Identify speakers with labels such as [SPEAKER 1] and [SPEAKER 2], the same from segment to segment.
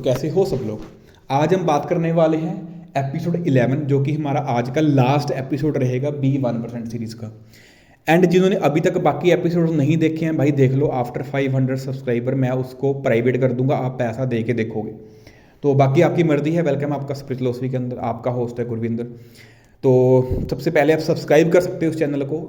[SPEAKER 1] कैसे हो सब लोग। आज हम बात करने वाले हैं एपिसोड 11 जो कि हमारा आज का लास्ट एपिसोड रहेगा B1% सीरीज़ का। एंड जिन्होंने अभी तक बाकी एपिसोड नहीं देखे हैं भाई देख लो, आफ्टर 500 सब्सक्राइबर मैं उसको प्राइवेट कर दूंगा, आप पैसा दे के देखोगे। तो बाकी आपकी मर्जी है। वेलकम आपका स्पिरिट फिलॉसफी के अंदर, आपका होस्ट है गुरविंदर। तो सबसे पहले आप सब्सक्राइब कर सकते हो उस चैनल को।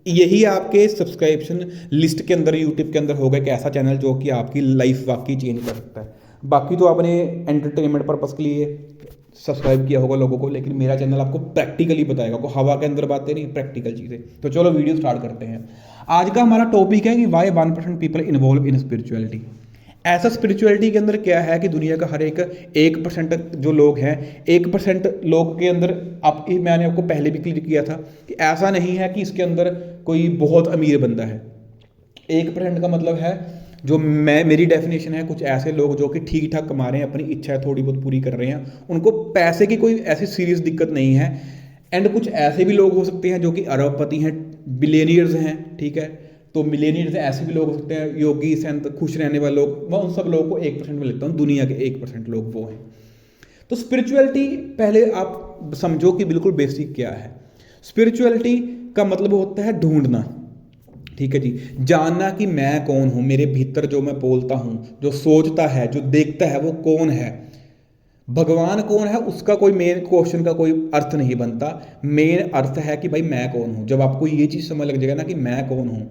[SPEAKER 1] यही आपके सब्सक्रिप्शन लिस्ट के अंदर यूट्यूब के अंदर होगा एक ऐसा चैनल जो कि आपकी लाइफ वाकई चेंज कर सकता है। बाकी तो आपने एंटरटेनमेंट पर्पस के लिए सब्सक्राइब किया होगा लोगों को, लेकिन मेरा चैनल आपको प्रैक्टिकली बताएगा, को हवा के अंदर बातें नहीं, प्रैक्टिकल चीज़ें। तो चलो वीडियो स्टार्ट करते हैं। आज का हमारा टॉपिक है कि why 1% people involve in spirituality. ऐसा स्पिरिचुअलिटी के अंदर क्या है कि दुनिया का हर एक 1% जो लोग हैं, 1% लोग के अंदर आप, मैंने आपको पहले भी क्लियर किया था कि ऐसा नहीं है कि इसके अंदर कोई बहुत अमीर बंदा है। 1% का मतलब है, जो मेरी डेफिनेशन है, कुछ ऐसे लोग जो कि ठीक ठाक कमा रहे हैं, अपनी इच्छा थोड़ी बहुत पूरी कर रहे हैं, उनको पैसे की कोई ऐसी सीरियस दिक्कत नहीं है। एंड कुछ ऐसे भी लोग हो सकते हैं जो कि अरबपति हैं, बिलियनियर्स हैं, ठीक है। तो मिलेनियर्स ऐसे भी लोग हो सकते हैं, योगी संत, खुश रहने वाले लोग, मैं उन सब लोगों को 1% में लेता हूँ। दुनिया के 1% लोग वो हैं। तो स्पिरिचुअलिटी पहले आप समझो कि बिल्कुल बेसिक क्या है। स्पिरिचुअलिटी का मतलब होता है ढूंढना, ठीक है जी, जानना कि मैं कौन हूँ, मेरे भीतर जो मैं बोलता हूँ, जो सोचता है, जो देखता है, वो कौन है। भगवान कौन है उसका कोई मेन क्वेश्चन का कोई अर्थ नहीं बनता। मेन अर्थ है कि भाई मैं कौन हूँ। जब आपको ये चीज़ समझ लग जाएगा ना कि मैं कौन हूँ,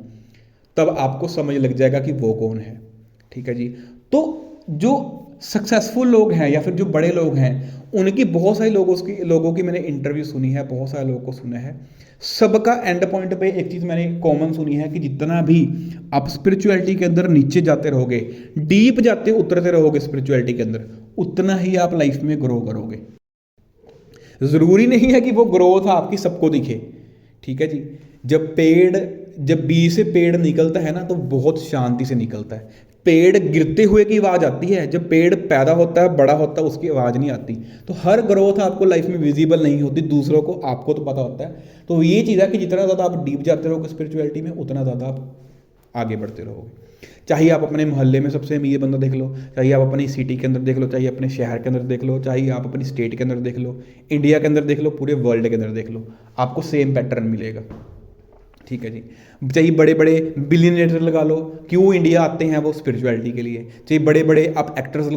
[SPEAKER 1] तब आपको समझ लग जाएगा कि वो कौन है, ठीक है जी। तो जो सक्सेसफुल लोग हैं या फिर जो बड़े लोग हैं, उनकी बहुत सारे लोगों की मैंने इंटरव्यू सुनी है, बहुत सारे लोगों को सुना है। सबका एंड पॉइंट पे एक चीज़ मैंने कॉमन सुनी है कि जितना भी आप स्पिरिचुअलिटी के अंदर नीचे जाते रहोगे, डीप जाते उतरते रहोगे स्पिरिचुअलिटी के अंदर, उतना ही आप लाइफ में ग्रो करोगे। ज़रूरी नहीं है कि वो ग्रोथ आपकी सबको दिखे, ठीक है जी। जब बीज से पेड़ निकलता है ना, तो बहुत शांति से निकलता है। पेड़ गिरते हुए की आवाज़ आती है, जब पेड़ पैदा होता है, बड़ा होता है, उसकी आवाज़ नहीं आती। तो हर ग्रोथ आपको लाइफ में विजिबल नहीं होती, दूसरों को, आपको तो पता होता है। तो ये चीज़ है कि जितना ज़्यादा आप डीप जाते रहोगे स्पिरिचुअलिटी में, उतना ज़्यादा आप आगे बढ़ते रहोगे। चाहे आप अपने मोहल्ले में सबसे अमीर बंदा देख लो, चाहे आप अपनी सिटी के अंदर देख लो, चाहे अपने शहर के अंदर देख लो, चाहे आप अपनी स्टेट के अंदर देख लो, इंडिया के अंदर देख लो, पूरे वर्ल्ड के अंदर देख लो, आपको सेम पैटर्न मिलेगा, ठीक है जी। चाहे बड़े बड़े बिलियनेटर लगा लो, क्यों इंडिया आते हैं वो स्पिरिचुअलिटी के लिए। चाहे बड़े बड़े आप एक्टर्स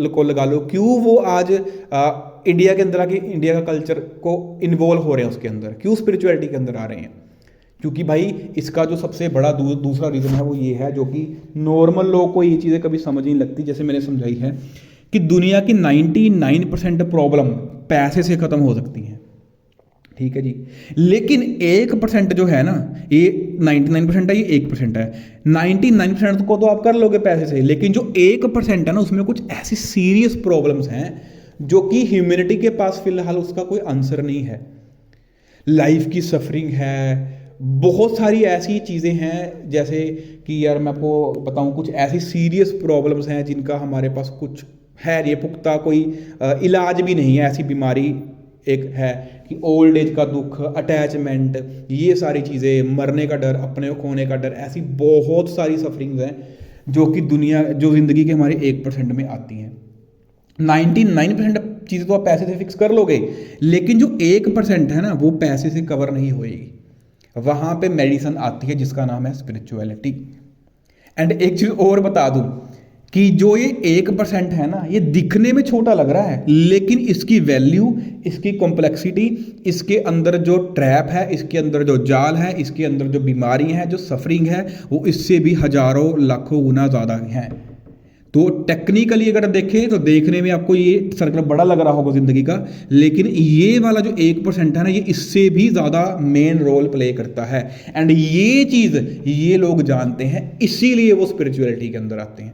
[SPEAKER 1] को लगा लो, क्यों वो आज इंडिया के अंदर आके इंडिया का कल्चर को इन्वॉल्व हो रहे हैं उसके अंदर, क्यों स्पिरिचुअलिटी के अंदर आ रहे हैं। क्योंकि भाई इसका जो सबसे बड़ा दूसरा रीज़न है वो ये है, जो कि नॉर्मल लोग को ये चीज़ें कभी समझ नहीं लगती। जैसे मैंने समझाई है कि दुनिया की 99% प्रॉब्लम पैसे से ख़त्म हो सकती हैं, ठीक है जी। लेकिन 1% जो है ना, ये 99% है, ये 1% है। 99% को तो आप कर लोगे पैसे से, लेकिन जो 1% है ना, उसमें कुछ ऐसी सीरियस प्रॉब्लम्स हैं जो कि ह्यूमैनिटी के पास फिलहाल उसका कोई आंसर नहीं है। लाइफ की सफरिंग है, बहुत सारी ऐसी चीज़ें हैं, जैसे कि यार मैं आपको बताऊं, कुछ ऐसी सीरियस प्रॉब्लम्स हैं जिनका हमारे पास कुछ है ये पुख्ता कोई इलाज भी नहीं है। ऐसी बीमारी एक है कि ओल्ड एज का दुख, अटैचमेंट, ये सारी चीज़ें, मरने का डर, अपने को खोने का डर, ऐसी बहुत सारी सफरिंग्स हैं जो कि जो ज़िंदगी के हमारे 1% में आती हैं। 99% चीज़ें तो आप पैसे से फिक्स कर लोगे, लेकिन जो 1% है ना, वो पैसे से कवर नहीं होएगी। वहाँ पे मेडिसिन आती है जिसका नाम है स्पिरिचुअलिटी। एंड एक चीज़ और बता दूं कि जो ये 1% है ना, ये दिखने में छोटा लग रहा है, लेकिन इसकी वैल्यू, इसकी कॉम्प्लेक्सिटी, इसके अंदर जो ट्रैप है, इसके अंदर जो जाल है, इसके अंदर जो बीमारी है, जो सफरिंग है, वो इससे भी हजारों लाखों गुना ज़्यादा है। तो टेक्निकली अगर देखें तो देखने में आपको ये सर्कल बड़ा लग रहा होगा ज़िंदगी का, लेकिन ये वाला जो 1% है ना, ये इससे भी ज़्यादा मेन रोल प्ले करता है। एंड ये चीज़ ये लोग जानते हैं, इसीलिए वो स्पिरिचुअलिटी के अंदर आते हैं,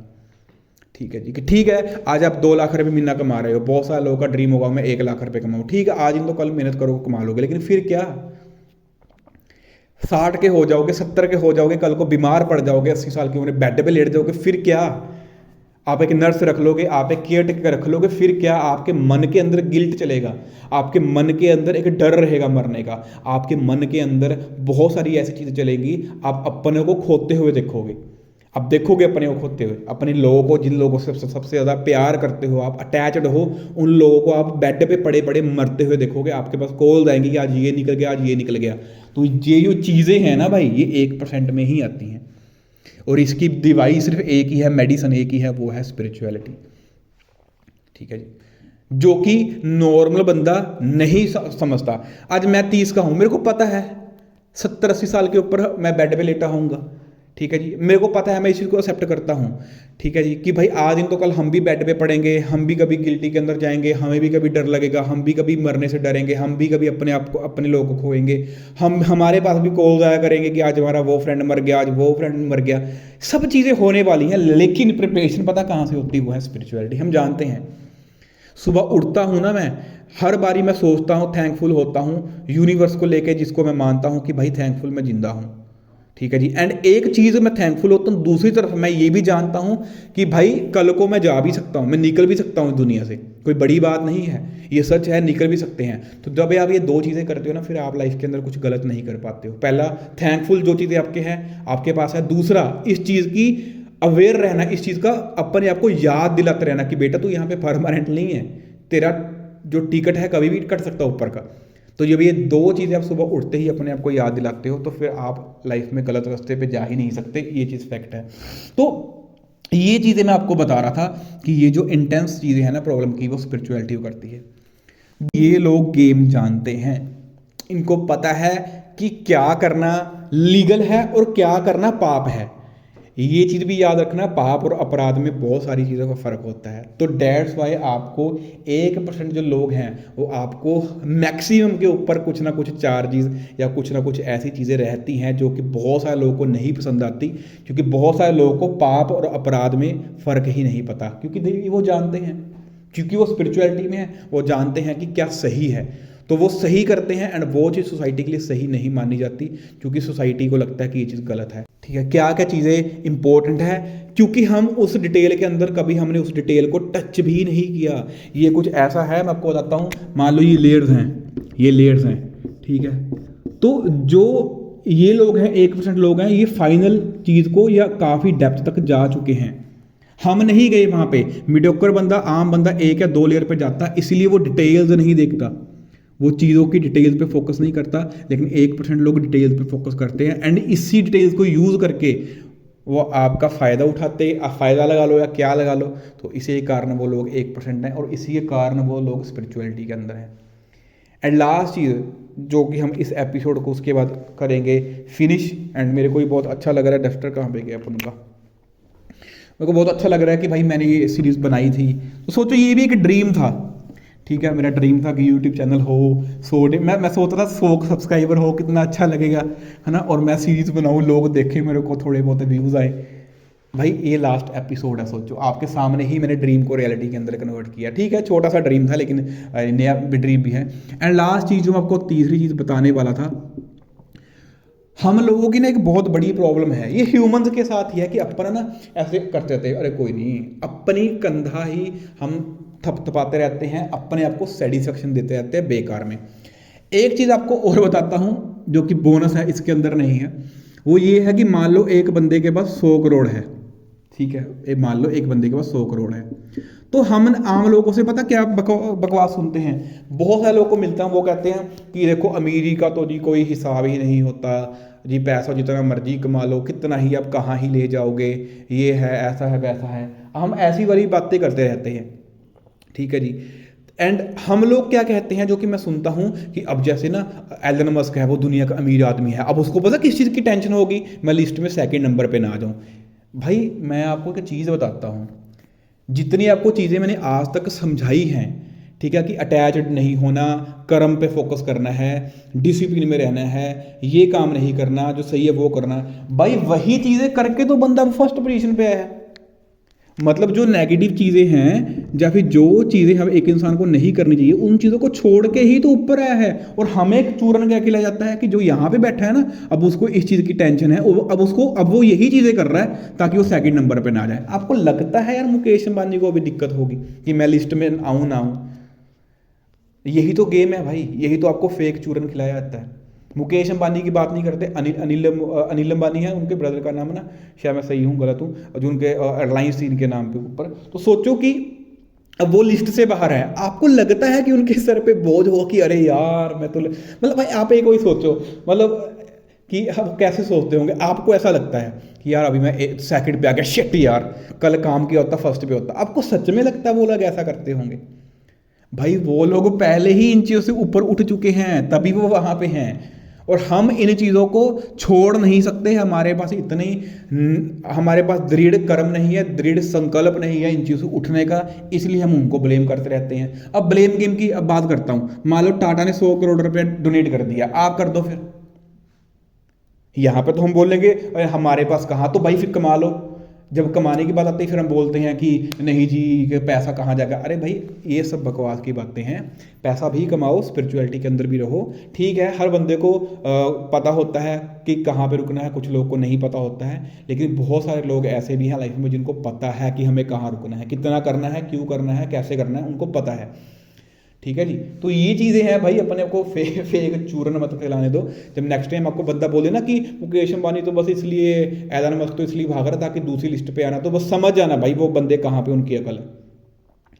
[SPEAKER 1] ठीक है जी। कि ठीक है, आज आप 2 लाख रुपए महीना कमा रहे हो, बहुत सारे लोगों का ड्रीम होगा मैं 1 लाख रुपए कमाऊँ, ठीक है, आज इन तो कल मेहनत करो कमा लोगे, लेकिन फिर क्या, 60 के हो जाओगे, 70 के हो जाओगे, कल को बीमार पड़ जाओगे, 80 साल की उम्र बेड पे लेट जाओगे, फिर क्या। आप एक नर्स रख लोगे, आप एक केयर टेकर रख लोगे, फिर क्या। आपके मन के अंदर गिल्ट चलेगा, आपके मन के अंदर एक डर रहेगा मरने का, आपके मन के अंदर बहुत सारी ऐसी चीज़ें चलेंगी, आप अपने को खोते हुए देखोगे। अब देखोगे अपने को खोते हुए, अपने लोगों को, जिन लोगों से सबसे ज़्यादा प्यार करते हो आप, अटैच्ड हो, उन लोगों को आप बेड पे पड़े पड़े मरते हुए देखोगे। आपके पास कॉल आएंगी कि आज ये निकल गया, आज ये निकल गया। तो ये जो चीज़ें हैं ना भाई, ये 1% में ही आती हैं, और इसकी दवाई सिर्फ एक ही है, मेडिसिन एक ही है, वो है स्पिरिचुअलिटी। ठीक है जी, जो कि नॉर्मल बंदा नहीं समझता। आज मैं 30 का हूँ, मेरे को पता है 70-80 साल के ऊपर मैं बेड पे लेटा होऊंगा। ठीक है जी, मेरे को पता है, मैं इस चीज़ को एक्सेप्ट करता हूँ। ठीक है जी, कि भाई आज दिन तो कल हम भी बेड पे पड़ेंगे, हम भी कभी गिल्टी के अंदर जाएंगे, हमें भी कभी डर लगेगा, हम भी कभी मरने से डरेंगे, हम भी कभी अपने आप को, अपने लोगों को खोएंगे, हमारे पास भी कॉल आया करेंगे कि आज हमारा वो फ्रेंड मर गया, आज वो फ्रेंड मर गया। सब चीज़ें होने वाली हैं, लेकिन प्रिपरेशन पता कहाँ से होती है? वो है स्पिरिचुअलिटी। हम जानते हैं, सुबह उठता हूँ ना मैं, हर बारी मैं सोचता हूँ, थैंकफुल होता हूँ यूनिवर्स को लेके, जिसको मैं मानता हूँ कि भाई थैंकफुल मैं जिंदा हूँ। ठीक है जी, एंड एक चीज़ मैं थैंकफुल होता हूँ, दूसरी तरफ मैं ये भी जानता हूँ कि भाई कल को मैं जा भी सकता हूँ, मैं निकल भी सकता हूँ दुनिया से, कोई बड़ी बात नहीं है, ये सच है, निकल भी सकते हैं। तो जब आप ये दो चीज़ें करते हो ना, फिर आप लाइफ के अंदर कुछ गलत नहीं कर पाते हो। पहला, थैंकफुल जो चीज़ें आपके हैं, आपके पास है। दूसरा, इस चीज़ की अवेयर रहना, इस चीज़ का अपने आप को याद दिलाते रहना कि बेटा तू यहाँ पे परमानेंट नहीं है, तेरा जो टिकट है कभी भी कट सकता है ऊपर का। तो जब ये दो चीज़ें आप सुबह उठते ही अपने आप को याद दिलाते हो, तो फिर आप लाइफ में गलत रास्ते पे जा ही नहीं सकते, ये चीज़ फैक्ट है। तो ये चीज़ें मैं आपको बता रहा था कि ये जो इंटेंस चीज़ें हैं ना प्रॉब्लम की, वो स्पिरिचुअलिटी करती है। ये लोग गेम जानते हैं, इनको पता है कि क्या करना लीगल है और क्या करना पाप है। ये चीज़ भी याद रखना, पाप और अपराध में बहुत सारी चीज़ों का फ़र्क होता है। तो डेट्स वाई आपको 1% जो लोग हैं वो आपको मैक्सिमम के ऊपर कुछ ना कुछ चार्जेस या कुछ ना कुछ ऐसी चीज़ें रहती हैं जो कि बहुत सारे लोगों को नहीं पसंद आती, क्योंकि बहुत सारे लोगों को पाप और अपराध में फ़र्क ही नहीं पता, क्योंकि वो जानते हैं, क्योंकि वो स्पिरिचुअलिटी में है, वो जानते हैं कि क्या सही है, तो वो सही करते हैं। एंड वो चीज़ सोसाइटी के लिए सही नहीं मानी जाती, क्योंकि सोसाइटी को लगता है कि ये चीज़ गलत है। ठीक है, क्या क्या चीज़ें इंपॉर्टेंट है, क्योंकि हम उस डिटेल के अंदर कभी हमने उस डिटेल को टच भी नहीं किया। ये कुछ ऐसा है, मैं आपको बताता हूँ, मान लो ये लेयर्स हैं, ये लेयर्स हैं, ठीक है। तो जो ये लोग हैं, 1% लोग हैं, ये फाइनल चीज़ को या काफ़ी डेप्थ तक जा चुके हैं। हम नहीं गए वहाँ पे। मीडियोकर बंदा, आम बंदा 1 या 2 लेयर पे जाता है, इसीलिए वो डिटेल्स नहीं देखता, वो चीज़ों की डिटेल्स पे फोकस नहीं करता। लेकिन 1% लोग डिटेल्स पे फोकस करते हैं, एंड इसी डिटेल्स को यूज़ करके वो आपका फ़ायदा उठाते, आप फ़ायदा लगा लो या क्या लगा लो। तो इसी कारण वो लोग 1% हैं, और इसी के कारण वो लोग स्पिरिचुअलिटी के अंदर हैं। एंड लास्ट चीज़ जो कि हम इस एपिसोड को उसके बाद करेंगे फिनिश, एंड मेरे को भी बहुत अच्छा लग रहा है, डस्टर कहाँ पे गया अपन का, मेरे को बहुत अच्छा लग रहा है कि भाई मैंने ये सीरीज़ बनाई थी। तो सोचो ये भी एक ड्रीम था, ठीक है, मेरा ड्रीम था कि यूट्यूब चैनल हो, 100 मैं सोचता था 100 सब्सक्राइबर हो, कितना अच्छा लगेगा, है ना, और मैं सीरीज़ बनाऊँ, लोग देखें, मेरे को थोड़े बहुत व्यूज़ आए। भाई ये लास्ट एपिसोड है, सोचो आपके सामने ही मैंने ड्रीम को रियलिटी के अंदर कन्वर्ट किया। ठीक है, छोटा सा ड्रीम था, लेकिन नया ड्रीम भी है। एंड लास्ट चीज़ जो मैं आपको तीसरी चीज़ बताने वाला था, हम लोगों की ना एक बहुत बड़ी प्रॉब्लम है, ये ह्यूमंस के साथ ही है, कि अपन ना ऐसे करते थे, अरे कोई नहीं, अपनी कंधा ही हम थपथपाते रहते हैं, अपने आप को सेटिस्फेक्शन देते रहते हैं बेकार में। एक चीज़ आपको और बताता हूँ जो कि बोनस है, इसके अंदर नहीं है, वो ये है कि मान लो एक बंदे के पास 100 करोड़ है, ठीक है, मान लो एक बंदे के पास 100 करोड़ है, तो हम आम लोगों से पता क्या बकवास सुनते हैं। बहुत सारे लोगों को मिलता है, वो कहते हैं कि देखो अमीरी का तो जी कोई हिसाब ही नहीं होता जी, पैसा जितना मर्जी कमा लो, कितना ही आप कहाँ ही ले जाओगे, ये है, ऐसा है, वैसा है, हम ऐसी वाली बातें करते रहते हैं। ठीक है जी, एंड हम लोग क्या कहते हैं, जो कि मैं सुनता हूं कि अब जैसे ना एलन मस्क है, वो दुनिया का अमीर आदमी है, अब उसको पता किस चीज़ की टेंशन होगी, मैं लिस्ट में 2nd नंबर पे ना आ जाऊं। भाई मैं आपको एक चीज़ बताता हूं, जितनी आपको चीज़ें मैंने आज तक समझाई हैं, ठीक है, कि अटैच्ड नहीं होना, कर्म पे फोकस करना है, डिसिप्लिन में रहना है, ये काम नहीं करना, जो सही है वो करना, भाई वही चीज़ें करके तो बंदा फर्स्ट पोजीशन पे आया है। मतलब जो नेगेटिव चीज़ें हैं या फिर जो चीज़ें हम एक इंसान को नहीं करनी चाहिए, उन चीज़ों को छोड़ के ही तो ऊपर आया है। और हमें एक चूरन क्या खिलाया जाता है कि जो यहाँ पे बैठा है ना, अब उसको इस चीज़ की टेंशन है, अब वो यही चीज़ें कर रहा है ताकि वो 2nd नंबर पे ना जाए। आपको लगता है यार मुकेश अंबानी को अभी दिक्कत होगी कि मैं लिस्ट में आऊँ ना आऊँ? यही तो गेम है भाई, यही तो आपको फेक चूरन खिलाया जाता है। मुकेश अंबानी की बात नहीं करते, अनिल अंबानी है उनके ब्रदर का नाम ना, शायद मैं सही हूँ गलत हूँ, जो उनके रिलायंस थी इनके नाम पे ऊपर। तो सोचो कि अब वो लिस्ट से बाहर है, आपको लगता है कि उनके सर पे बोझ हो कि अरे यार मैं तो मतलब भाई आप एक कोई सोचो, मतलब कि आप कैसे सोचते होंगे, आपको ऐसा लगता है कि यार अभी मैं सेकंड पे आ गया, शिट यार कल काम किया होता फर्स्ट पे होता, आपको सच में लगता है वो लोग ऐसा करते होंगे? भाई वो लोग पहले ही इन चीज़ों से ऊपर उठ चुके हैं, तभी वो वहाँ पे हैं। और हम इन चीज़ों को छोड़ नहीं सकते, हमारे पास इतनी हमारे पास दृढ़ कर्म नहीं है, दृढ़ संकल्प नहीं है इन चीज़ों से उठने का, इसलिए हम उनको ब्लेम करते रहते हैं। अब ब्लेम गेम की अब बात करता हूँ, मान लो टाटा ने 100 करोड़ रुपए डोनेट कर दिया, आप कर दो फिर। यहाँ पे तो हम बोलेंगे अरे हमारे पास कहाँ, तो भाई फिर कमा लो। जब कमाने की बात आती है फिर हम बोलते हैं कि नहीं जी कि पैसा कहाँ जाएगा। अरे भाई ये सब बकवास की बातें हैं, पैसा भी कमाओ, स्पिरिचुअलिटी के अंदर भी रहो। ठीक है, हर बंदे को पता होता है कि कहाँ पे रुकना है, कुछ लोग को नहीं पता होता है, लेकिन बहुत सारे लोग ऐसे भी हैं लाइफ में जिनको पता है कि हमें कहाँ रुकना है, कितना करना है, क्यों करना है, कैसे करना है, उनको पता है। ठीक है जी, तो ये चीज़ें हैं भाई, अपने को फेक चूरन मत फैलाने दो। जब नेक्स्ट टाइम आपको बंदा बोले ना कि मुकेश अंबानी तो बस इसलिए, एलन मस्क तो इसलिए भाग रहा था कि दूसरी लिस्ट पे आना, तो बस समझ जाना भाई वो बंदे कहाँ पे उनकी अकल है।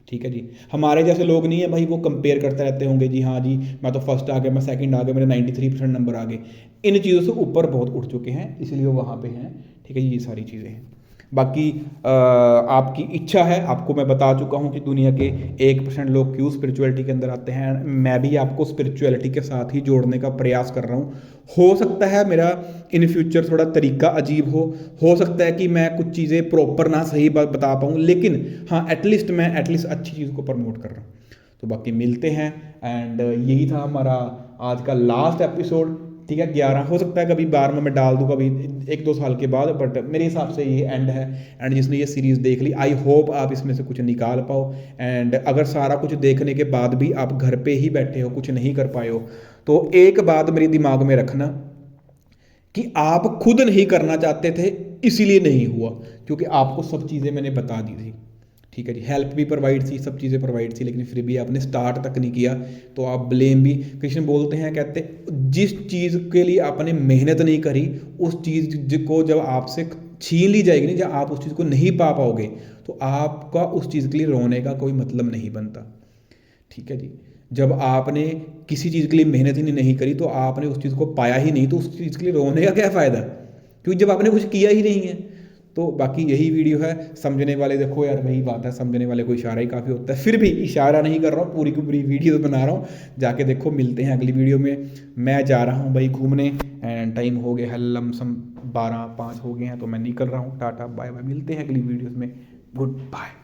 [SPEAKER 1] ठीक है जी, हमारे जैसे लोग नहीं है भाई, वो कंपेयर करते रहते होंगे जी, हाँ जी मैं तो फर्स्ट आ गया, मैं सेकंड आ गया, मेरे 93% नंबर आ गए। इन चीज़ों से ऊपर बहुत उठ चुके हैं, इसलिए वो वहाँ पे हैं। ठीक है जी, ये सारी चीज़ें हैं। बाकी आपकी इच्छा है, आपको मैं बता चुका हूँ कि दुनिया के 1% लोग क्यों स्पिरिचुअलिटी के अंदर आते हैं। मैं भी आपको स्पिरिचुअलिटी के साथ ही जोड़ने का प्रयास कर रहा हूँ। हो सकता है मेरा इन फ्यूचर थोड़ा तरीका अजीब हो सकता है कि मैं कुछ चीज़ें प्रॉपर ना सही बात बता पाऊँ, लेकिन हाँ एटलीस्ट मैं एटलीस्ट अच्छी चीज़ को प्रमोट कर रहा हूँ। तो बाकी मिलते हैं, एंड यही था हमारा आज का लास्ट एपिसोड। ठीक है, 11 हो सकता है कभी 12 में मैं डाल दूँ, कभी 1-2 साल के बाद, बट मेरे हिसाब से ये एंड है। एंड जिसने ये सीरीज़ देख ली, आई होप आप इसमें से कुछ निकाल पाओ। एंड अगर सारा कुछ देखने के बाद भी आप घर पे ही बैठे हो, कुछ नहीं कर पाए हो, तो एक बात मेरे दिमाग में रखना कि आप खुद नहीं करना चाहते थे, इसीलिए नहीं हुआ, क्योंकि आपको सब चीज़ें मैंने बता दी थी। ठीक है जी, हेल्प भी प्रोवाइड थी, सब चीज़ें प्रोवाइड थी, लेकिन फिर भी आपने स्टार्ट तक नहीं किया, तो आप ब्लेम भी, कृष्ण बोलते हैं, कहते जिस चीज़ के लिए आपने मेहनत नहीं करी, उस चीज़ को जब आपसे छीन ली जाएगी नहीं, जब आप उस चीज़ को नहीं पा पाओगे, तो आपका उस चीज़ के लिए रोने का कोई मतलब नहीं बनता। ठीक है जी, जब आपने किसी चीज़ के लिए मेहनत ही नहीं करी, तो आपने उस चीज़ को पाया ही नहीं, तो उस चीज़ के लिए रोने का क्या फ़ायदा, क्योंकि जब आपने कुछ किया ही नहीं है। तो बाकी यही वीडियो है, समझने वाले देखो यार वही बात है, समझने वाले को इशारा ही काफ़ी होता है, फिर भी इशारा नहीं कर रहा हूँ, पूरी की पूरी वीडियो बना रहा हूँ, जाके देखो। मिलते हैं अगली वीडियो में। मैं जा रहा हूँ भाई घूमने, एंड टाइम हो गया है लमसम 12-5 हो गए हैं, तो मैं निकल रहा हूँ। टाटा बाय बाय, मिलते हैं अगली वीडियोज़ में, गुड बाय।